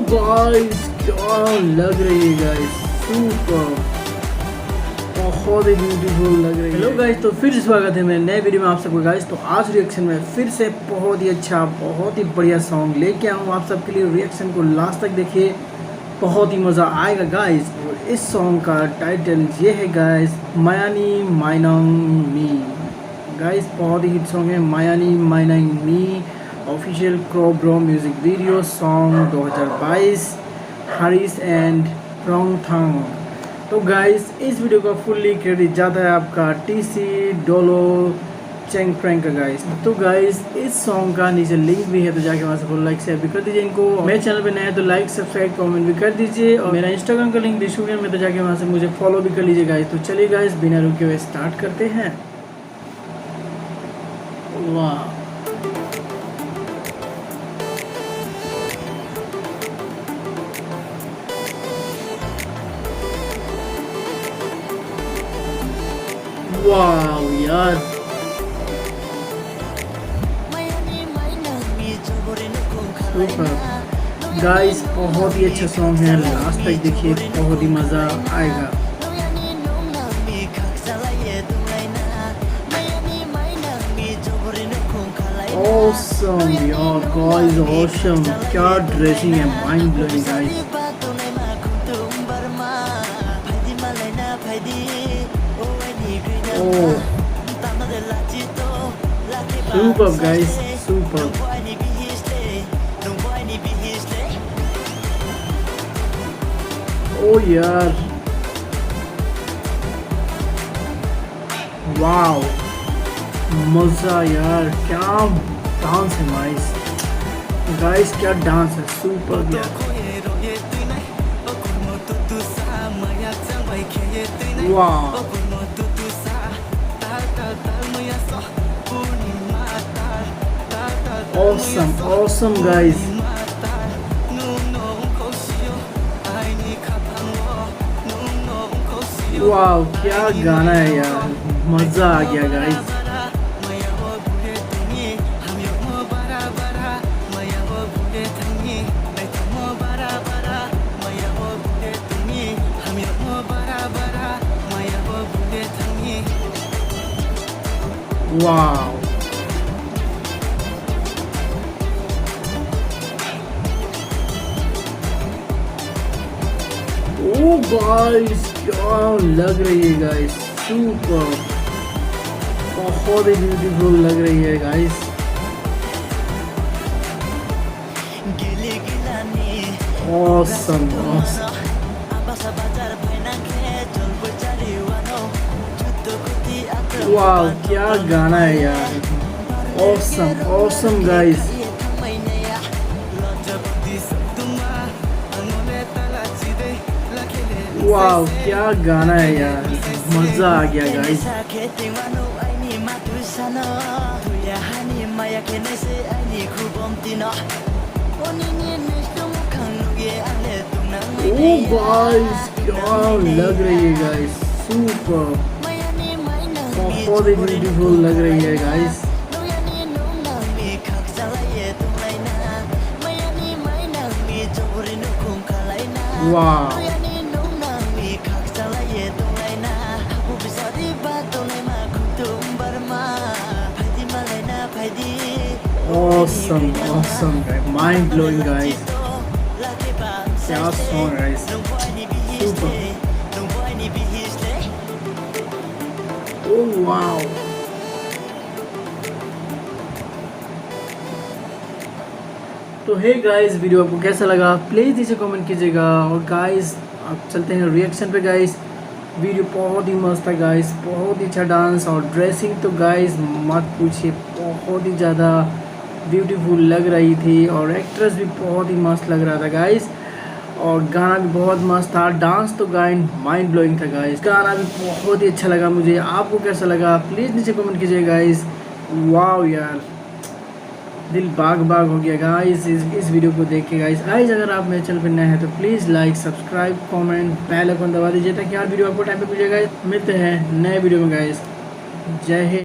Guys क्या लग रही है गाइस, सुपर, बहुत ही ब्यूटीफुल लग रही है। हेलो गाइस, तो फिर स्वागत है मेरे नए वीडियो में आप सबको गाइस। तो आज रिएक्शन में फिर से बहुत ही अच्छा, बहुत ही बढ़िया सॉन्ग लेके आऊँ आप सबके लिए। रिएक्शन को लास्ट तक देखिए, बहुत ही मज़ा आएगा गाइस। और इस सॉन्ग का टाइटल ये है गाइस, मायानी माइनांग मी। गाइस बहुत ही हिट सॉन्ग है मायानी माइनांग मी। Official Kokborok music video song 2022, Harish and Rongthang. तो गाइस इस वीडियो का फुल्ली क्रेडिट जाता है आपका T.D-Dola चोंगप्रेंग का गाइस। तो गाइस इस सॉन्ग का नीचे लिंक भी है, तो जाके वहाँ से फॉलो लाइक शेयर भी कर दीजिए इनको। मेरे चैनल पे नए हैं तो लाइक सब्सक्राइब कमेंट भी कर दीजिए। और मेरा इंस्टाग्राम का लिंक डिस्क्रिप्शन में, तो जाके वहाँ से मुझे फॉलो भी कर लीजिए गाइस। तो चलिए गाइस बिना रुके हुए स्टार्ट करते हैं। वाह, वाह यार, सुपर गाइस, बहुत ही अच्छा सॉन्ग है। लास्ट तक देखिए, बहुत ही मज़ा आएगा। ऑसम यार गाइस, ऑसम, क्या ड्रेसिंग है, माइंड ब्लोइंग गाइस। ओह सुपर गाइस, सुपर। ओ यार, वाओ, मज़ा यार, क्या डांस है गाइस। गाइस क्या डांस है, सुपर यार। वाह, ऑसम, ऑसम गाइस। वाह क्या गाना है यार, मज़ा आ गया गाइस। वाह, ओ गाइस क्या लग रही है गाइस, सुपर, बहुत ही ब्यूटीफुल लग रही है गाइस। ऑसम, ऑसम, वाह क्या गाना है यार, ऑसम, ऑसम गाइस। वाह क्या गाना है यार, मज़ा आ गया गाइस। ओ गाइस क्या लग रही है गाइस, सुपर, बहुत ही ब्यूटीफुल लग रही है गाइस। वाह, awesome, awesome guys, mind blowing guys, क्या song guys, super. Oh wow, तो हे गाइस, वीडियो आपको कैसा लगा प्लीज़ नीचे कमेंट कीजिएगा। और गाइस अब चलते हैं रिएक्शन पे गाइस। वीडियो बहुत ही मस्त है गाइस, बहुत ही अच्छा डांस और ड्रेसिंग तो गाइस मत पूछिए, बहुत ही ज़्यादा ब्यूटीफुल लग रही थी। और एक्ट्रेस भी बहुत ही मस्त लग रहा था गाइस। और गाना भी बहुत मस्त था, डांस तो गाइन माइंड ब्लोइंग था गाइस। गाना भी बहुत ही अच्छा लगा मुझे, आपको कैसा लगा प्लीज़ नीचे कमेंट कीजिए गाइस। वाह यार, दिल बाग बाग हो गया गाइस इस वीडियो को देख के गाइस। अगर आप मेरे चैनल पर नए हैं तो please like subscribe comment bell icon दबा दीजिए, ताकि हर वीडियो आपको टाइम पे मिलेगा। मिलते हैं नए वीडियो में गाइस। जय हिंद।